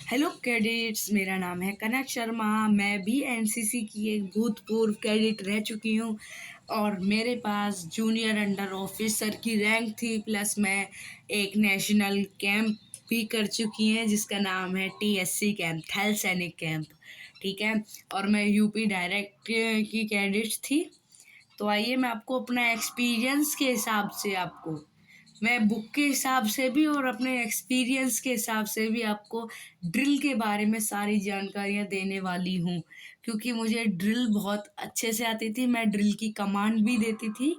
Hello cadets, मेरा नाम है कनक शर्मा। मैं भी एनसीसी की एक भूतपूर्व कैडेट रह चुकी हूँ और मेरे पास जूनियर अंडर ऑफिसर की रैंक थी। प्लस मैं एक नेशनल कैंप भी कर चुकी हैं जिसका नाम है टीएससी कैंप, थल सैनिक कैंप। ठीक है, और मैं यूपी डायरेक्ट की कैडेट थी। तो आइए मैं आपको अपना एक्सपीरियंस के हिसाब से मैं बुक के हिसाब से भी और अपने एक्सपीरियंस के हिसाब से भी आपको ड्रिल के बारे में सारी जानकारियाँ देने वाली हूँ, क्योंकि मुझे ड्रिल बहुत अच्छे से आती थी। मैं ड्रिल की कमांड भी देती थी।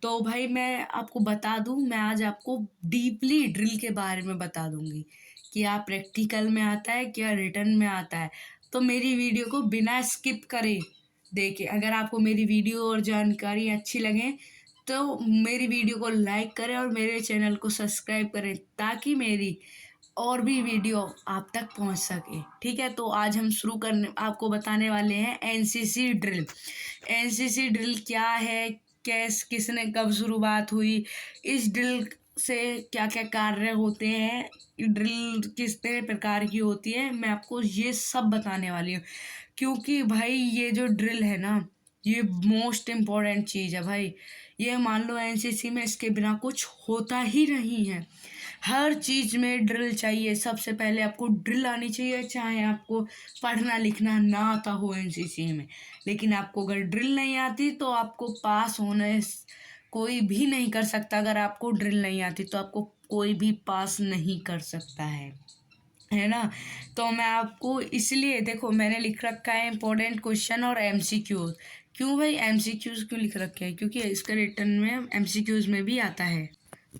तो भाई मैं आपको बता दूँ, मैं आज आपको डीपली ड्रिल के बारे में बता दूँगी कि क्या प्रैक्टिकल में आता है, क्या रिटर्न में आता है। तो मेरी वीडियो को बिना स्किप करे देखिए। अगर आपको मेरी वीडियो और जानकारी अच्छी लगे तो मेरी वीडियो को लाइक करें और मेरे चैनल को सब्सक्राइब करें ताकि मेरी और भी वीडियो आप तक पहुंच सके। ठीक है, तो आज हम शुरू करने आपको बताने वाले हैं एनसीसी ड्रिल। एनसीसी ड्रिल क्या है, किसने कब शुरुआत हुई, इस ड्रिल से क्या क्या कार्य होते हैं, ड्रिल कितने प्रकार की होती है, मैं आपको ये सब बताने वाली हूँ। क्योंकि भाई ये जो ड्रिल है ना, ये मोस्ट इम्पोर्टेंट चीज़ है भाई। ये मान लो एनसीसी में इसके बिना कुछ होता ही नहीं है। हर चीज़ में ड्रिल चाहिए। सबसे पहले आपको ड्रिल आनी चाहिए, चाहे आपको पढ़ना लिखना ना आता हो एनसीसी में। लेकिन आपको अगर ड्रिल नहीं आती तो आपको पास होने कोई भी नहीं कर सकता। अगर आपको ड्रिल नहीं आती तो आपको कोई भी पास नहीं कर सकता है ना। तो मैं आपको इसलिए देखो, मैंने लिख रखा है इंपॉर्टेंट क्वेश्चन और एमसीक्यूज। क्यों भाई एमसीक्यूज क्यों लिख रखे हैं? क्योंकि इसका रिटर्न में एमसीक्यूज में भी आता है।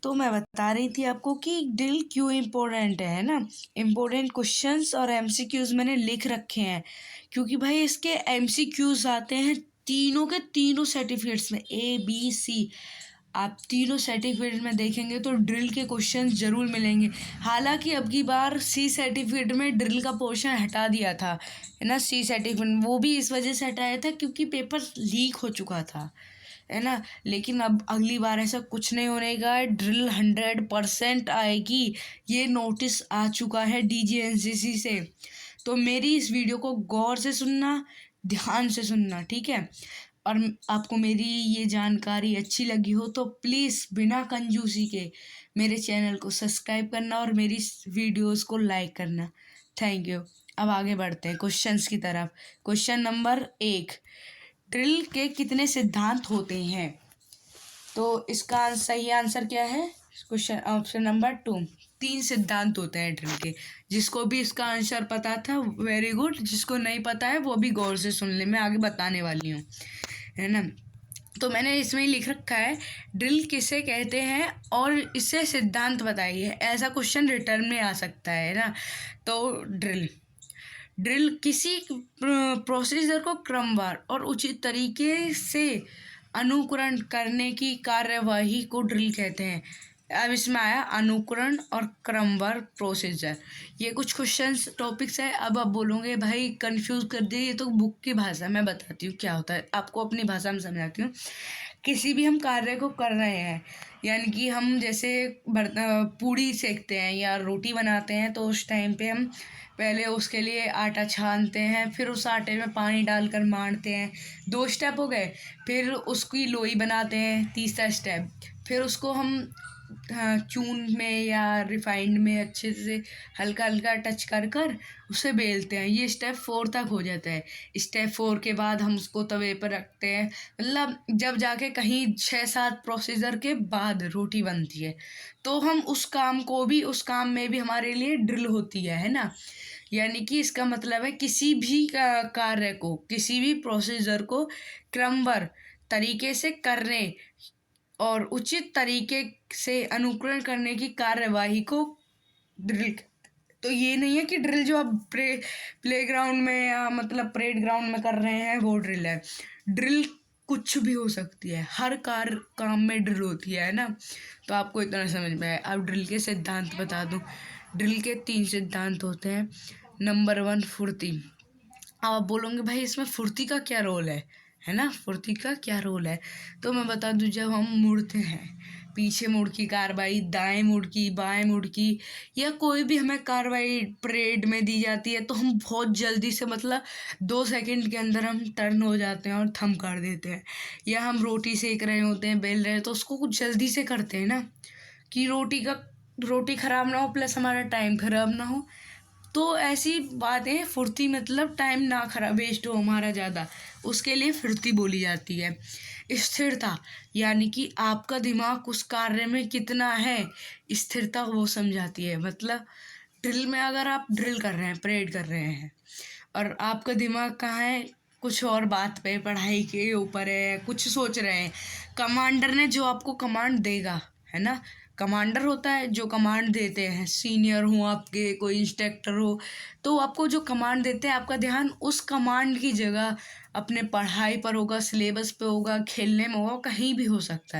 तो मैं बता रही थी आपको कि ड्रिल क्यों इम्पोर्टेंट है ना। इम्पोर्टेंट क्वेश्चंस और एमसीक्यूज मैंने लिख रखे हैं क्योंकि भाई इसके एमसीक्यूज आते हैं तीनों के तीनों सर्टिफिकेट्स में, A B C। आप तीनों सर्टिफिकेट में देखेंगे तो ड्रिल के क्वेश्चन जरूर मिलेंगे। हालांकि अब की बार सी सर्टिफिकेट में ड्रिल का पोर्शन हटा दिया था, है ना। सी सर्टिफिकेट वो भी इस वजह से हटाया था क्योंकि पेपर लीक हो चुका था, है ना। लेकिन अब अगली बार ऐसा कुछ नहीं होने का, ड्रिल 100% आएगी। ये नोटिस आ चुका है DGNCC से। तो मेरी इस वीडियो को गौर से सुनना, ध्यान से सुनना, ठीक है। और आपको मेरी ये जानकारी अच्छी लगी हो तो प्लीज़ बिना कंजूसी के मेरे चैनल को सब्सक्राइब करना और मेरी वीडियोस को लाइक करना। Thank you. अब आगे बढ़ते हैं क्वेश्चंस की तरफ। क्वेश्चन नंबर 1, ड्रिल के कितने सिद्धांत होते हैं? तो इसका सही आंसर क्या है? क्वेश्चन ऑप्शन नंबर 2, 3 सिद्धांत होते हैं ड्रिल के। जिसको भी इसका आंसर पता था वेरी गुड, जिसको नहीं पता है वो भी गौर से सुन ले, मैं आगे बताने वाली हूँ, है ना। तो मैंने इसमें ही लिख रखा है ड्रिल किसे कहते हैं और इससे सिद्धांत बताइए। ऐसा क्वेश्चन रिटर्न में आ सकता है ना। तो ड्रिल किसी प्रोसीजर को क्रमवार और उचित तरीके से अनुकरण करने की कार्यवाही को ड्रिल कहते हैं। अब इसमें आया अनुकरण और क्रमवार प्रोसीजर। ये कुछ क्वेश्चंस टॉपिक्स है। अब आप बोलोगे भाई कंफ्यूज कर दिए, ये तो बुक की भाषा में बताती हूँ क्या होता है, आपको अपनी भाषा में समझाती हूँ। किसी भी हम कार्य को कर रहे हैं, यानी कि हम जैसे पूड़ी सेकते हैं या रोटी बनाते हैं, तो उस टाइम पे हम पहले उसके लिए आटा छानते हैं, फिर उस आटे में पानी डालकर मारते हैं। 2 स्टेप हो गए। फिर उसकी लोई बनाते हैं, तीसरा स्टेप। फिर उसको हम चून में या रिफाइंड में अच्छे से हल्का हल्का टच कर कर उसे बेलते हैं। ये स्टेप 4 तक हो जाता है। स्टेप 4 के बाद हम उसको तवे पर रखते हैं। मतलब जब जाके कहीं 6-7 प्रोसीजर के बाद रोटी बनती है, तो हम उस काम में भी हमारे लिए ड्रिल होती है ना। यानी कि इसका मतलब है किसी भी कार्य को, किसी भी प्रोसीजर को क्रमबद्ध तरीके से करने और उचित तरीके से अनुकरण करने की कार्यवाही को ड्रिल। तो ये नहीं है कि ड्रिल जो आप प्लेग्राउंड में या मतलब परेड ग्राउंड में कर रहे हैं वो ड्रिल है। ड्रिल कुछ भी हो सकती है, हर काम में ड्रिल होती है ना। तो आपको इतना समझ में आया। अब ड्रिल के सिद्धांत बता दूं। ड्रिल के 3 सिद्धांत होते हैं। नंबर 1, फुर्ती। अब आप बोलोगे भाई इसमें फुर्ती का क्या रोल है ना, फुर्ती का क्या रोल है? तो मैं बता दूं, जब हम मुड़ते हैं, पीछे मुड़ की कार्रवाई, दाएं मुड़ की, बाएं मुड़ की, या कोई भी हमें कार्रवाई परेड में दी जाती है तो हम बहुत जल्दी से मतलब 2 सेकंड के अंदर हम टर्न हो जाते हैं और थम कर देते हैं। या हम रोटी सेक रहे होते हैं, बेल रहे हैं, तो उसको कुछ जल्दी से करते हैं ना, कि रोटी ख़राब ना हो प्लस हमारा टाइम ख़राब ना हो। तो ऐसी बातें, फुर्ती मतलब टाइम ना खराब वेस्ट हो हमारा ज़्यादा, उसके लिए फुर्ती बोली जाती है। स्थिरता यानी कि आपका दिमाग उस कार्य में कितना है, स्थिरता वो समझाती है। मतलब ड्रिल में अगर आप ड्रिल कर रहे हैं, परेड कर रहे हैं, और आपका दिमाग कहाँ है, कुछ और बात पे, पढ़ाई के ऊपर है, कुछ सोच रहे हैं। कमांडर ने जो आपको कमांड देगा, है ना, कमांडर होता है जो कमांड देते हैं, सीनियर हो आपके, कोई इंस्ट्रक्टर हो, तो आपको जो कमांड देते हैं आपका ध्यान उस कमांड की जगह अपने पढ़ाई पर होगा, सिलेबस पे होगा, खेलने में होगा, कहीं भी हो सकता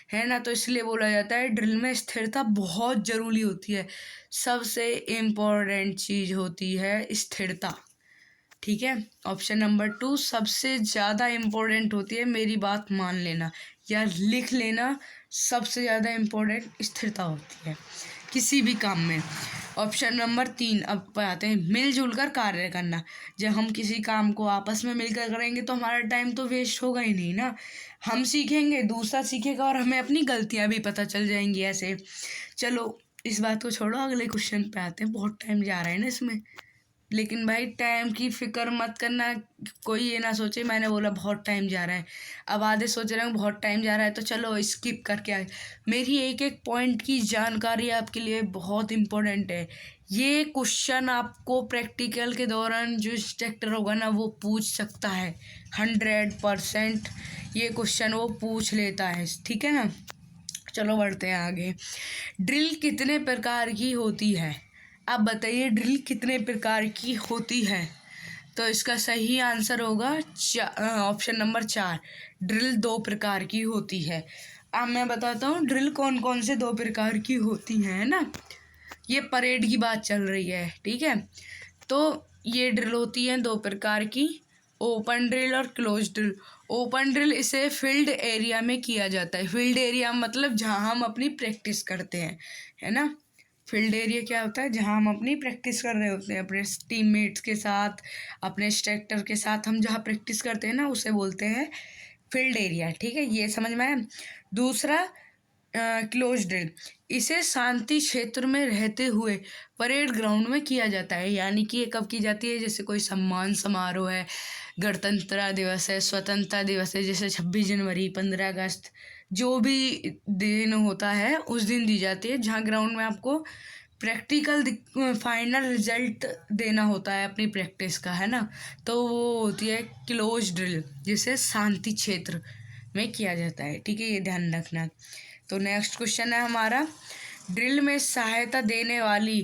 है ना। तो इसलिए बोला जाता है ड्रिल में स्थिरता बहुत ज़रूरी होती है, सबसे इम्पोर्टेंट चीज़ होती है स्थिरता। ठीक है, ऑप्शन नंबर 2 सबसे ज़्यादा इम्पोर्टेंट होती है, मेरी बात मान लेना या लिख लेना, सबसे ज़्यादा इम्पोर्टेंट स्थिरता होती है किसी भी काम में। ऑप्शन नंबर 3 अब आते हैं, मिलजुल कर कार्य करना। जब हम किसी काम को आपस में मिलकर करेंगे तो हमारा टाइम तो वेस्ट होगा ही नहीं ना, हम सीखेंगे, दूसरा सीखेगा, और हमें अपनी गलतियाँ भी पता चल जाएंगी ऐसे। चलो इस बात को छोड़ो, अगले क्वेश्चन पे आते हैं, बहुत टाइम जा रहा है ना इसमें। लेकिन भाई टाइम की फिक्र मत करना, कोई ये ना सोचे मैंने बोला बहुत टाइम जा रहा है। अब आधे सोच रहे हैं बहुत टाइम जा रहा है तो चलो स्किप करके आए। मेरी एक एक पॉइंट की जानकारी आपके लिए बहुत इम्पोर्टेंट है। ये क्वेश्चन आपको प्रैक्टिकल के दौरान जो इंस्ट्रक्टर होगा ना वो पूछ सकता है, 100% ये क्वेश्चन वो पूछ लेता है, ठीक है ना। चलो बढ़ते हैं आगे। ड्रिल कितने प्रकार की होती है? आप बताइए ड्रिल कितने प्रकार की होती है? तो इसका सही आंसर होगा ऑप्शन नंबर 4, ड्रिल 2 प्रकार की होती है। अब मैं बताता हूँ ड्रिल कौन कौन से 2 प्रकार की होती है ना। ये परेड की बात चल रही है, ठीक है। तो ये ड्रिल होती है 2 प्रकार की, ओपन ड्रिल और क्लोज ड्रिल। ओपन ड्रिल इसे फील्ड एरिया में किया जाता है। फील्ड एरिया मतलब जहाँ हम अपनी प्रैक्टिस करते हैं, है ना। फील्ड एरिया क्या होता है, जहाँ हम अपनी प्रैक्टिस कर रहे होते हैं अपने टीममेट्स के साथ, अपने इंस्ट्रक्टर के साथ, हम जहाँ प्रैक्टिस करते हैं ना उसे बोलते हैं फील्ड एरिया, ठीक है, ये समझ में आया। दूसरा क्लोज ड्रिल, इसे शांति क्षेत्र में रहते हुए परेड ग्राउंड में किया जाता है। यानी कि ये कब की जाती है, जैसे कोई सम्मान समारोह है, गणतंत्र दिवस है, स्वतंत्रता दिवस है, जैसे 26 जनवरी, 15 अगस्त, जो भी दिन होता है उस दिन दी जाती है, जहाँ ग्राउंड में आपको प्रैक्टिकल फाइनल रिजल्ट देना होता है अपनी प्रैक्टिस का, है ना। तो वो होती है क्लोज ड्रिल, जिसे शांति क्षेत्र में किया जाता है, ठीक है, ये ध्यान रखना। तो नेक्स्ट क्वेश्चन है हमारा, ड्रिल में सहायता देने वाली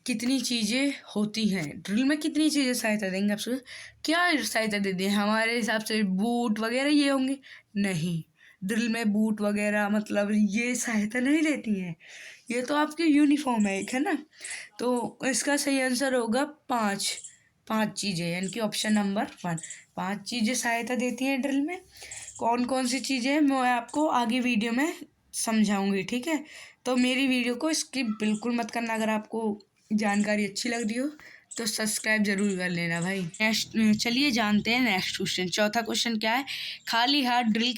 कितनी चीज़ें होती हैं? ड्रिल में कितनी चीज़ें सहायता देंगे? आपसे क्या सहायता देती है? हमारे हिसाब से बूट वगैरह ये होंगे? नहीं, ड्रिल में बूट वगैरह मतलब ये सहायता नहीं देती हैं, ये तो आपकी यूनिफॉर्म है एक, है ना। तो इसका सही आंसर होगा 5 चीज़ें, यानी कि ऑप्शन नंबर 1, 5 चीज़ें सहायता देती हैं ड्रिल में। कौन कौन सी चीज़ें मैं आपको आगे वीडियो में समझाऊंगी, ठीक है। तो मेरी वीडियो को स्किप बिल्कुल मत करना, अगर आपको जानकारी अच्छी लग रही हो तो सब्सक्राइब जरूर कर लेना भाई। नेक्स्ट चलिए जानते हैं नेक्स्ट क्वेश्चन। चौथा क्वेश्चन क्या है, खाली हाथ ड्रिल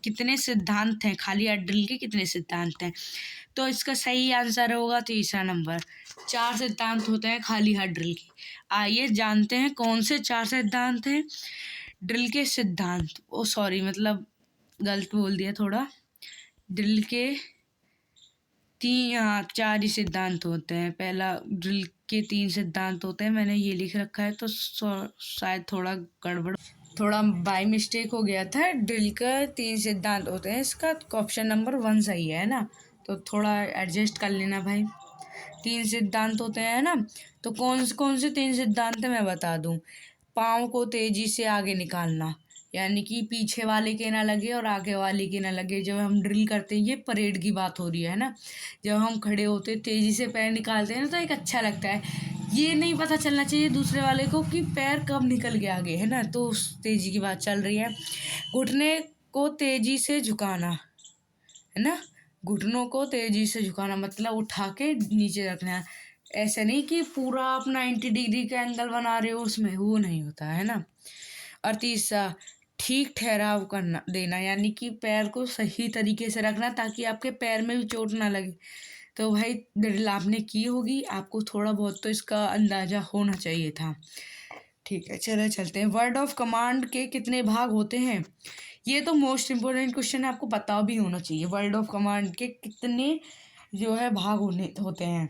कितने सिद्धांत हैं? खाली हाथ ड्रिल के कितने सिद्धांत हैं? तो इसका सही आंसर होगा तीसरा नंबर, 4 सिद्धांत होते हैं खाली हाथ ड्रिल के। आइए जानते हैं कौन से 4 सिद्धांत हैं ड्रिल के सिद्धांत। ओ सॉरी, मतलब गलत बोल दिया थोड़ा। ड्रिल के 4 ही सिद्धांत होते हैं। पहला, ड्रिल के 3 सिद्धांत होते हैं, मैंने ये लिख रखा है तो शायद थोड़ा गड़बड़, थोड़ा बाय मिस्टेक हो गया था। ड्रिल का 3 सिद्धांत होते हैं, इसका ऑप्शन नंबर 1 सही है ना। तो थोड़ा एडजस्ट कर लेना भाई। 3 सिद्धांत होते हैं ना, तो कौन से 3 सिद्धांत है मैं बता दूं। पाँव को तेजी से आगे निकालना, यानी कि पीछे वाले के ना लगे और आगे वाले के ना लगे। जब हम ड्रिल करते हैं, ये परेड की बात हो रही है ना, जब हम खड़े होते तेजी से पैर निकालते हैं ना तो एक अच्छा लगता है। ये नहीं पता चलना चाहिए दूसरे वाले को कि पैर कब निकल गया आगे, है ना, तो उस तेजी की बात चल रही है। घुटने को तेजी से झुकाना, है ना, घुटनों को तेजी से झुकाना मतलब उठा के नीचे रखना है। ऐसे नहीं कि पूरा आप 90 डिग्री का एंगल बना रहे हो, उसमें वो नहीं होता है ना। और तीसरा, ठीक ठहराव करना देना, यानी कि पैर को सही तरीके से रखना ताकि आपके पैर में भी चोट ना लगे। तो भाई ड्रिल आपने की होगी, आपको थोड़ा बहुत तो इसका अंदाज़ा होना चाहिए था। ठीक है, चले चलते हैं। वर्ड ऑफ कमांड के कितने भाग होते हैं? ये तो मोस्ट इम्पोर्टेंट क्वेश्चन है, आपको पता भी होना चाहिए। वर्ड ऑफ कमांड के कितने जो है भाग होते हैं?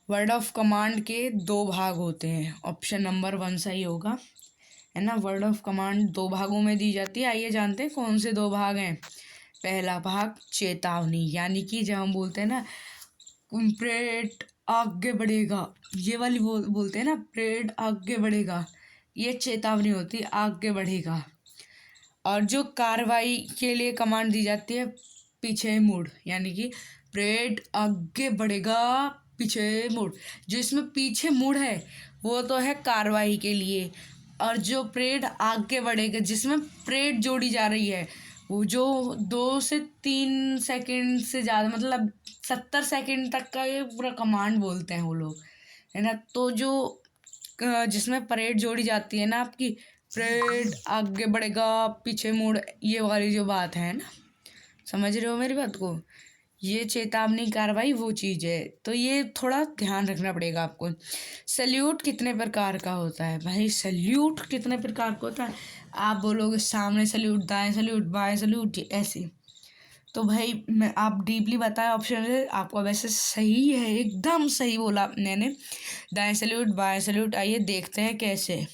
वर्ड ऑफ कमांड के 2 भाग होते हैं। ऑप्शन नंबर 1 सही होगा, है ना। वर्ड ऑफ कमांड 2 भागों में दी जाती है। आइए जानते हैं कौन से 2 भाग हैं। पहला भाग चेतावनी, यानी कि जब हम बोलते हैं ना परेड आगे बढ़ेगा, ये वाली बोलते हैं ना, परेड आगे बढ़ेगा, ये चेतावनी होती है, आगे बढ़ेगा। और जो कार्रवाई के लिए कमांड दी जाती है, पीछे मुड़, यानी कि परेड आगे बढ़ेगा, पीछे मुड़। जो इसमें पीछे मुड़ है वो तो है कार्रवाई के लिए, और जो परेड आगे बढ़ेगा जिसमें परेड जोड़ी जा रही है, वो जो 2 से 3 सेकंड से ज़्यादा, मतलब 70 सेकंड तक का ये पूरा कमांड बोलते हैं वो लोग, है ना। तो जो जिसमें परेड जोड़ी जाती है ना आपकी, परेड आगे बढ़ेगा, पीछे मुड़, ये वाली जो बात है ना, समझ रहे हो मेरी बात को? ये चेतावनी कार्रवाई वो चीज़ है, तो ये थोड़ा ध्यान रखना पड़ेगा आपको। सल्यूट कितने प्रकार का होता है? भाई सल्यूट कितने प्रकार का होता है? आप बोलोगे सामने सल्यूट, दाएं सल्यूट, बाएं सल्यूट, ऐसे। तो भाई मैं आप डीपली बताया ऑप्शन से, आपका वैसे सही है, एकदम सही बोला मैंने। दाएं सल्यूट, बाएं सल्यूट। आइए देखते हैं कैसे।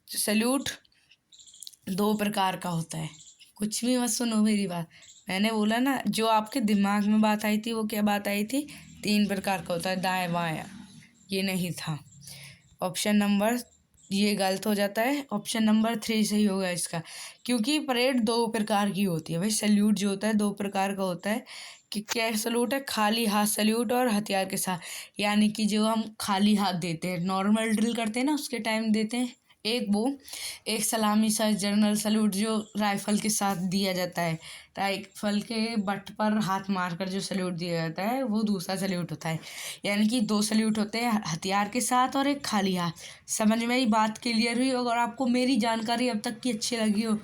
सल्यूट 2 प्रकार का होता है। कुछ भी मत सुनो मेरी बात, मैंने बोला ना, जो आपके दिमाग में बात आई थी वो क्या बात आई थी? 3 प्रकार का होता है, दाएं बाएं, ये नहीं था। ऑप्शन नंबर, ये गलत हो जाता है, ऑप्शन नंबर 3 सही होगा इसका, क्योंकि परेड 2 प्रकार की होती है। भाई सल्यूट जो होता है 2 प्रकार का होता है। कि क्या सल्यूट है? खाली हाथ सल्यूट और हथियार के साथ, यानी कि जो हम खाली हाथ देते हैं, नॉर्मल ड्रिल करते हैं ना उसके टाइम देते हैं, एक सलामी सा जनरल सल्यूट जो राइफल के साथ दिया जाता है, राइफल के बट पर हाथ मारकर जो सल्यूट दिया जाता है वो दूसरा सल्यूट होता है। यानी कि 2 सल्यूट होते हैं, हथियार के साथ और एक खाली हाथ। समझ में मेरी बात क्लियर हुई? अगर आपको मेरी जानकारी अब तक की अच्छी लगी हो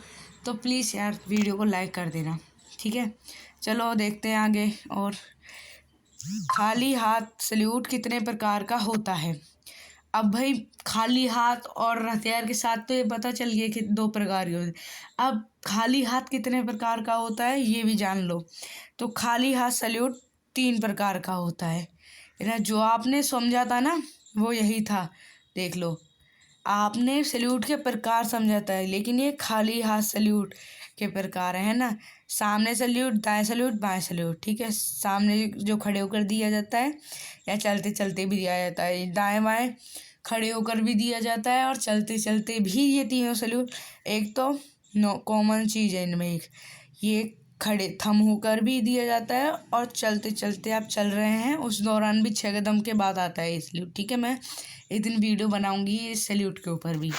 तो प्लीज़ यार वीडियो को लाइक कर देना, ठीक है। चलो देखते हैं आगे। और खाली हाथ सल्यूट कितने प्रकार का होता है? अब भाई खाली हाथ और हथियार के साथ तो ये पता चल गया कि 2 प्रकार के होते हैं। अब खाली हाथ कितने प्रकार का होता है ये भी जान लो। तो खाली हाथ सल्यूट 3 प्रकार का होता है ना। जो आपने समझा था ना वो यही था, देख लो। आपने सल्यूट के प्रकार समझा था, लेकिन ये खाली हाथ सल्यूट के प्रकार है ना। सामने सल्यूट, दाएं सल्यूट, बाएं सल्यूट, ठीक है। सामने जो खड़े होकर दिया जाता है या चलते चलते भी दिया जाता है, दाएं बाएं खड़े होकर भी दिया जाता है और चलते चलते भी, ये तीनों सल्यूट। एक तो कॉमन चीज़ है इनमें, एक ये खड़े थम होकर भी दिया जाता है और चलते चलते आप चल रहे हैं उस दौरान भी 6 कदम के बाद आता है ये सल्यूट, ठीक है। मैं एक दिन वीडियो बनाऊंगी इस सल्यूट के ऊपर भी,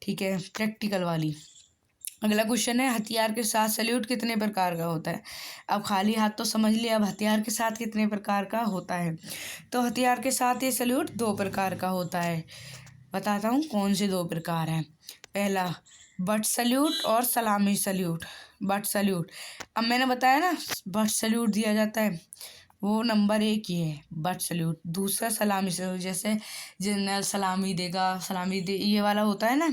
ठीक है, प्रैक्टिकल वाली। अगला क्वेश्चन है, हथियार के साथ सल्यूट कितने प्रकार का होता है? अब खाली हाथ तो समझ लिया, अब हथियार के साथ कितने प्रकार का होता है? तो हथियार के साथ ये सल्यूट 2 प्रकार का होता है। बताता हूँ कौन से 2 प्रकार हैं। पहला बट सल्यूट और सलामी सल्यूट। बट सल्यूट, अब मैंने बताया ना बट सल्यूट दिया जाता है, वो नंबर 1 ही है बट सल्यूट। दूसरा सलामी सल्यूट, जैसे जनरल सलामी देगा, सलामी दे, ये वाला होता है ना,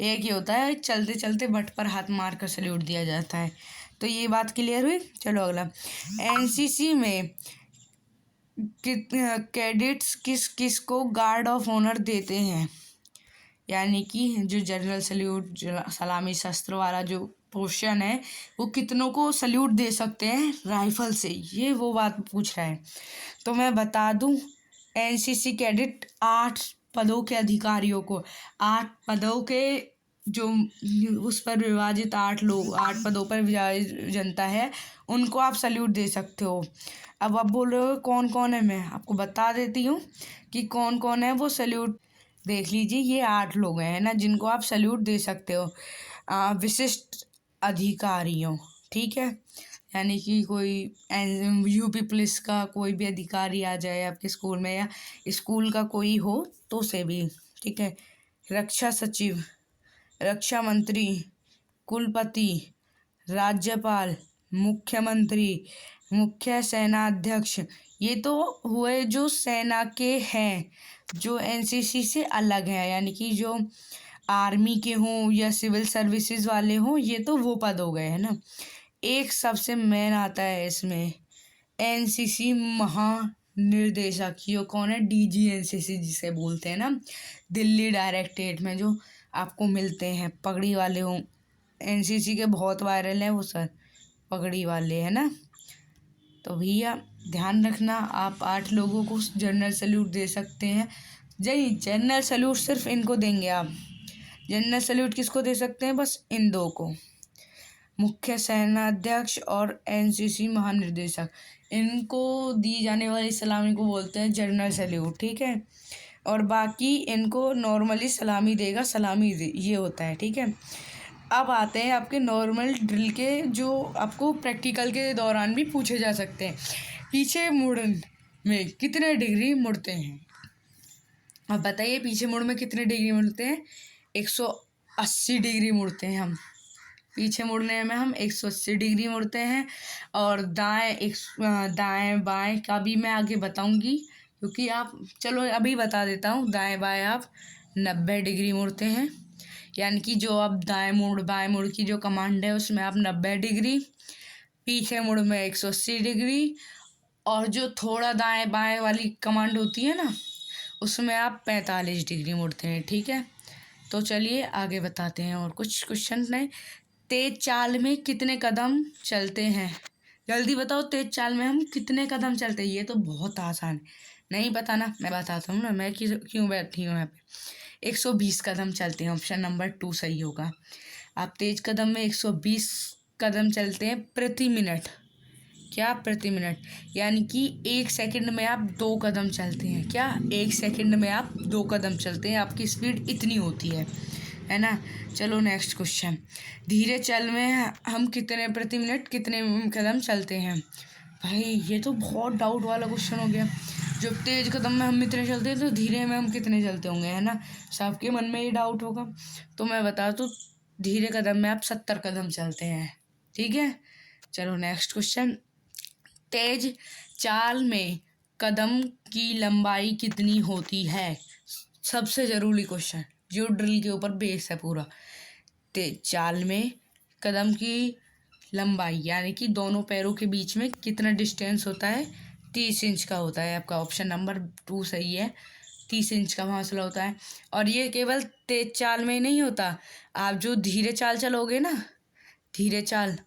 एक ही होता है, चलते चलते बट पर हाथ मार कर सल्यूट दिया जाता है। तो ये बात क्लियर हुई। चलो अगला, एनसीसी में कैडेट्स किस किस को गार्ड ऑफ ऑनर देते हैं? यानी कि जो जनरल सल्यूट, जो सलामी शस्त्र वाला जो पोर्शन है, वो कितनों को सल्यूट दे सकते हैं राइफल से, ये वो बात पूछ रहा है। तो मैं बता दूं, एनसीसी कैडेट 8 पदों के अधिकारियों को, 8 पदों के जो उस पर विभाजित 8 लोग, 8 पदों पर विभाजित जनता है, उनको आप सल्यूट दे सकते हो। अब आप बोल रहे हो कौन कौन है, मैं आपको बता देती हूँ कि कौन कौन है वो सल्यूट। देख लीजिए, ये 8 लोग हैं ना जिनको आप सल्यूट दे सकते हो, विशिष्ट अधिकारियों, ठीक है। यानी कि कोई यूपी पुलिस का कोई भी अधिकारी आ जाए आपके स्कूल में, या स्कूल का कोई हो तो से भी, ठीक है। रक्षा सचिव, रक्षा मंत्री, कुलपति, राज्यपाल, मुख्यमंत्री, मुख्य सेनाध्यक्ष, ये तो हुए जो सेना के हैं, जो एनसीसी से अलग है, यानी कि जो आर्मी के हों या सिविल सर्विसेज वाले हों, ये तो वो पद हो गए, है ना। एक सबसे मेन आता है इसमें, एनसीसी महानिर्देशक। ये कौन है? डीजी एनसीसी जिसे बोलते हैं ना, दिल्ली डायरेक्टरेट में जो आपको मिलते हैं, पगड़ी वाले हों। एनसीसी के बहुत वायरल हैं वो सर, पगड़ी वाले, है ना। तो भैया ध्यान रखना, आप 8 लोगों को जनरल सैल्यूट दे सकते हैं। जनरल सैल्यूट सिर्फ इनको देंगे आप। जनरल सैल्यूट किसको दे सकते हैं? बस इन दो को, मुख्य सेनाध्यक्ष और एनसीसी महानिर्देशक। इनको दी जाने वाली सलामी को बोलते हैं जनरल सैल्यूट, ठीक है। और बाकी इनको नॉर्मली सलामी देगा, ये होता है, ठीक है। अब आते हैं आपके नॉर्मल ड्रिल के, जो आपको प्रैक्टिकल के दौरान भी पूछे जा सकते हैं। पीछे मुड़न में कितने डिग्री मुड़ते हैं? अब बताइए, पीछे मुड़ में कितने डिग्री मुड़ते हैं? 180 डिग्री मुड़ते हैं हम। पीछे मुड़ने में हम 180 डिग्री मुड़ते हैं। और दाएं बाएं का भी मैं आगे बताऊंगी, क्योंकि आप, चलो अभी बता देता हूँ। दाएं बाएं आप 90 डिग्री मुड़ते हैं, यानी कि जो आप दाएं मुड़ बाएं मुड़ की जो कमांड है उसमें आप 90 डिग्री, पीछे मुड़ में 180 डिग्री, और जो थोड़ा दाएं बाएं वाली कमांड होती है ना, उसमें आप 45 डिग्री मुड़ते हैं, ठीक है। तो चलिए आगे बताते हैं और कुछ क्वेश्चन नहीं। तेज चाल में कितने कदम चलते हैं? जल्दी बताओ, तेज चाल में हम कितने कदम चलते हैं? ये तो बहुत आसान है, नहीं पता ना, मैं बताता हूँ ना, मैं क्यों बैठी हूँ यहाँ पे। 120 कदम चलते हैं, ऑप्शन नंबर 2 सही होगा। आप तेज कदम में 120 कदम चलते हैं प्रति मिनट। क्या? प्रति मिनट, यानी कि 1 सेकंड में आप 2 कदम चलते हैं। क्या? 1 सेकंड में आप 2 कदम चलते हैं, आपकी स्पीड इतनी होती है ना। चलो नेक्स्ट क्वेश्चन, धीरे चल में हम कितने प्रति मिनट कितने कदम चलते हैं? भाई ये तो बहुत डाउट वाला क्वेश्चन हो गया। जब तेज कदम में हम इतने चलते हैं तो धीरे में हम कितने चलते होंगे, है ना। सबके मन में ये डाउट होगा, तो मैं बता दूँ, धीरे कदम में आप 70 कदम चलते हैं, ठीक है। चलो नेक्स्ट क्वेश्चन, तेज चाल में कदम की लंबाई कितनी होती है? सबसे ज़रूरी क्वेश्चन, जो ड्रिल के ऊपर बेस है पूरा। तेज चाल में कदम की लंबाई, यानी कि दोनों पैरों के बीच में कितना डिस्टेंस होता है? 30 इंच का होता है। आपका ऑप्शन नंबर 2 सही है, 30 इंच का फासला होता है। और ये केवल तेज चाल में ही नहीं होता, आप जो धीरे चाल चलोगे ना, धीरे चाल,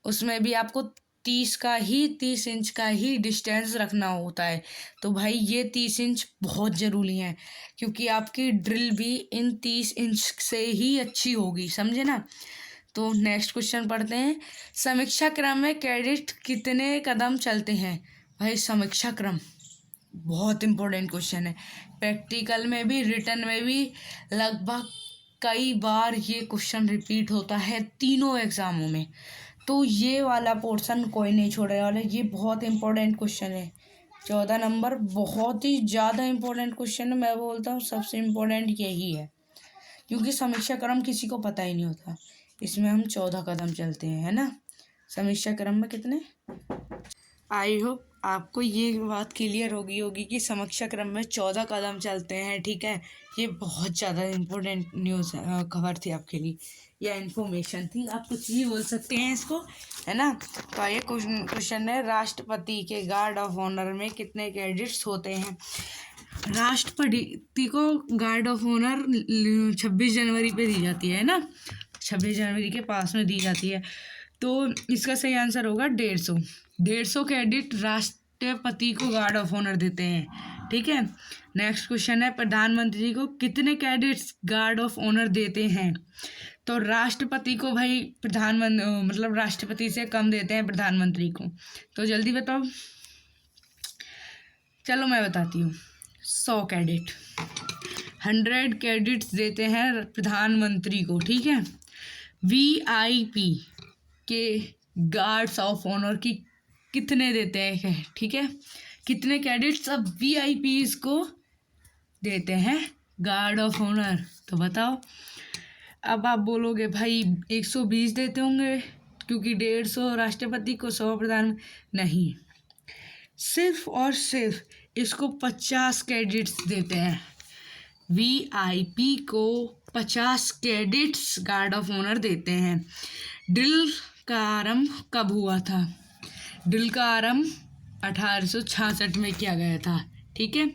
उसमें भी आपको 30 इंच का ही डिस्टेंस रखना होता है। तो भाई ये 30 इंच बहुत ज़रूरी है, क्योंकि आपकी ड्रिल भी इन 30 इंच से ही अच्छी होगी, समझे ना। तो नेक्स्ट क्वेश्चन पढ़ते हैं, समीक्षा क्रम में कैडेट कितने कदम चलते हैं? भाई समीक्षा क्रम बहुत इंपॉर्टेंट क्वेश्चन है, प्रैक्टिकल में भी रिटन में भी लगभग कई बार ये क्वेश्चन रिपीट होता है तीनों एग्जामों में। तो ये वाला पोर्शन कोई नहीं छोड़ने वाला, ये बहुत इंपॉर्टेंट क्वेश्चन है। 14 नंबर बहुत ही ज़्यादा इंपॉर्टेंट क्वेश्चन है, मैं बोलता हूँ सबसे इम्पोर्टेंट यही है, क्योंकि समीक्षा क्रम किसी को पता ही नहीं होता। इसमें हम 14 कदम चलते हैं, है ना। समीक्षा क्रम में कितने? आई होप आपको ये बात क्लियर होगी कि समीक्षा क्रम में 14 कदम चलते हैं, ठीक है। ये बहुत ज़्यादा इम्पोर्टेंट न्यूज़ खबर थी आपके लिए, या इन्फॉर्मेशन थी, आप कुछ भी बोल सकते हैं इसको, है ना। तो आइए क्वेश्चन है, राष्ट्रपति के गार्ड ऑफ ऑनर में कितने कैडेट्स होते हैं? राष्ट्रपति को गार्ड ऑफ ऑनर 26 जनवरी पे दी जाती है ना, 26 जनवरी के पास में दी जाती है। तो इसका सही आंसर होगा 150 कैडेट राष्ट्रपति को गार्ड ऑफ ऑनर देते हैं, ठीक है। नेक्स्ट क्वेश्चन है, प्रधानमंत्री को कितने कैडेट्स गार्ड ऑफ ऑनर देते हैं? तो राष्ट्रपति को भाई मतलब राष्ट्रपति से कम देते हैं प्रधानमंत्री को। तो जल्दी बताओ, चलो मैं बताती हूँ, 100 कैडेट, 100 कैडेट्स देते हैं प्रधानमंत्री को, ठीक है। VIP के गार्ड्स ऑफ ऑनर की कितने देते हैं, ठीक है, कितने क्रेडिट्स अब वीआईपीज को देते हैं गार्ड ऑफ ऑनर, तो बताओ। अब आप बोलोगे भाई 120 देते होंगे क्योंकि 150 राष्ट्रपति को, 100 प्रधान, नहीं, सिर्फ और सिर्फ इसको 50 क्रेडिट्स देते हैं। वीआईपी को 50 क्रेडिट्स गार्ड ऑफ ऑनर देते हैं। ड्रिल का आरंभ कब हुआ था? ड्रिल का आरंभ 1866 में किया गया था, ठीक है,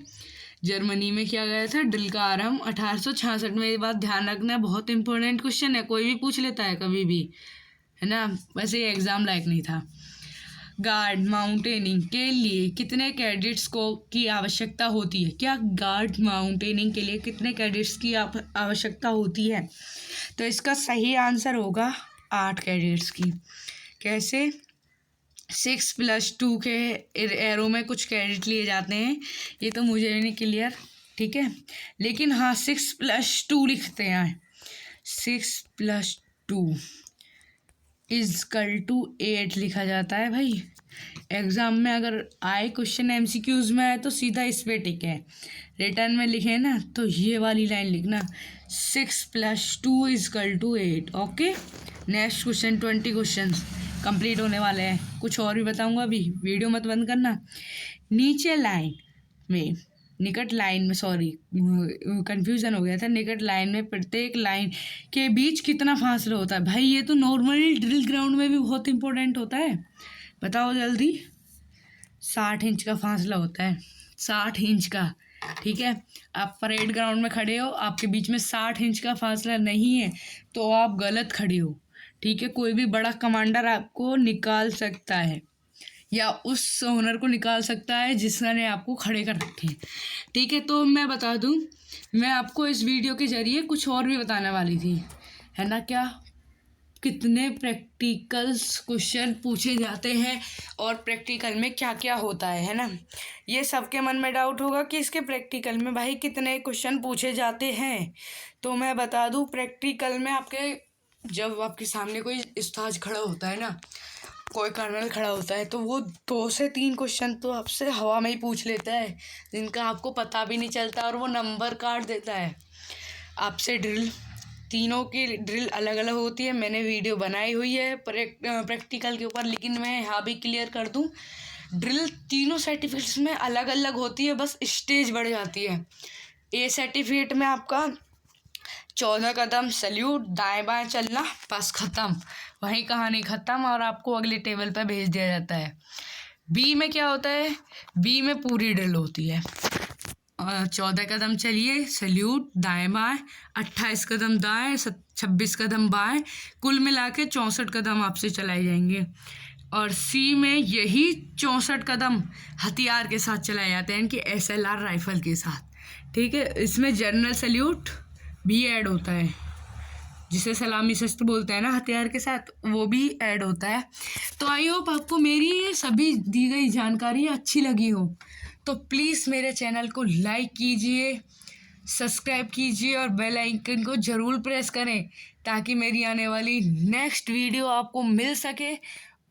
जर्मनी में किया गया था ड्रिल का आरंभ 1866 में। ये बात ध्यान रखना, बहुत इंपॉर्टेंट क्वेश्चन है, कोई भी पूछ लेता है कभी भी, है ना, वैसे ये एग्जाम लायक नहीं था। गार्ड माउंटेनिंग के लिए कितने कैडेट्स को की आवश्यकता होती है? क्या गार्ड माउंटेनिंग के लिए कितने कैडेट्स की आवश्यकता होती है? तो इसका सही आंसर होगा 8 कैडेट्स की। कैसे? 6+2 के एरो में कुछ क्रेडिट लिए जाते हैं, ये तो मुझे नहीं क्लियर, ठीक है, लेकिन हाँ 6+2 लिखते हैं। 6+2 = 8 लिखा जाता है भाई। एग्ज़ाम में अगर आए क्वेश्चन MCQs में आए तो सीधा इस पे टिक है, रिटर्न में लिखे ना तो ये वाली लाइन लिखना, 6+2 = 8। Okay, next question, 20 question complete होने वाले हैं। कुछ और भी बताऊंगा, अभी वीडियो मत बंद करना। नीचे लाइन में, निकट लाइन में, सॉरी कंफ्यूजन हो गया था, निकट लाइन में प्रत्येक लाइन के बीच कितना फासला होता है? भाई ये तो नॉर्मली ड्रिल ग्राउंड में भी बहुत इंपॉर्टेंट होता है, बताओ जल्दी। 60 इंच का फासला होता है, 60 इंच का, ठीक है। आप परेड ग्राउंड में खड़े हो, आपके बीच में 60 इंच का फासला नहीं है तो आप गलत खड़े हो, ठीक है। कोई भी बड़ा कमांडर आपको निकाल सकता है या उस ओनर को निकाल सकता है जिसने आपको खड़े कर रखे हैं, ठीक है। तो मैं बता दूं, मैं आपको इस वीडियो के ज़रिए कुछ और भी बताने वाली थी, है ना, क्या कितने प्रैक्टिकल्स क्वेश्चन पूछे जाते हैं और प्रैक्टिकल में क्या क्या होता है ना। ये सबके मन में डाउट होगा कि इसके प्रैक्टिकल में भाई कितने क्वेश्चन पूछे जाते हैं। तो मैं बता दूं, प्रैक्टिकल में आपके, जब आपके सामने कोई उस्ताद खड़ा होता है ना, कोई कर्नल खड़ा होता है, तो वो 2 से 3 क्वेश्चन तो आपसे हवा में ही पूछ लेता है, जिनका आपको पता भी नहीं चलता, और वो नंबर काट देता है आपसे। ड्रिल, तीनों की ड्रिल अलग अलग होती है, मैंने वीडियो बनाई हुई है प्रैक्टिकल के ऊपर, लेकिन मैं यहाँ भी क्लियर कर दूँ, ड्रिल तीनों सर्टिफिकेट्स में अलग अलग होती है, बस स्टेज बढ़ जाती है। ए सर्टिफिकेट में आपका 14 कदम सल्यूट, दाएं बाएं चलना, बस ख़त्म, वहीं कहानी ख़त्म और आपको अगले टेबल पर भेज दिया जाता है। बी में क्या होता है? बी में पूरी ड्रिल होती है, 14 कदम चलिए, सल्यूट, दाएं बाएं, 28 कदम दाएं, 26 कदम बाएं, कुल मिला के 64 कदम आपसे चलाए जाएंगे। और सी में यही 64 कदम हथियार के साथ चलाए जाते हैं, इनकी SLR राइफल के साथ, ठीक है। इसमें जनरल सल्यूट भी ऐड होता है, जिसे सलामी शस्त्र बोलते हैं ना हथियार के साथ, वो भी ऐड होता है। तो आई होप आपको मेरी ये सभी दी गई जानकारी अच्छी लगी हो, तो प्लीज़ मेरे चैनल को लाइक कीजिए, सब्सक्राइब कीजिए और बेल आइकन को ज़रूर प्रेस करें, ताकि मेरी आने वाली नेक्स्ट वीडियो आपको मिल सके।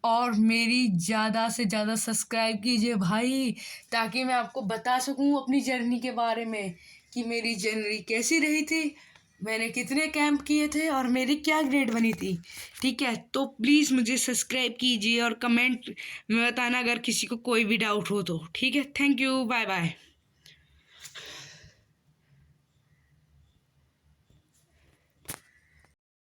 और मेरी ज़्यादा से ज़्यादा सब्सक्राइब कीजिए भाई, ताकि मैं आपको बता सकूं अपनी जर्नी के बारे में कि मेरी जर्नी कैसी रही थी, मैंने कितने कैंप किए थे और मेरी क्या ग्रेड बनी थी, ठीक है। तो प्लीज़ मुझे सब्सक्राइब कीजिए और कमेंट में बताना अगर किसी को कोई भी डाउट हो तो, ठीक है। Thank you, bye bye.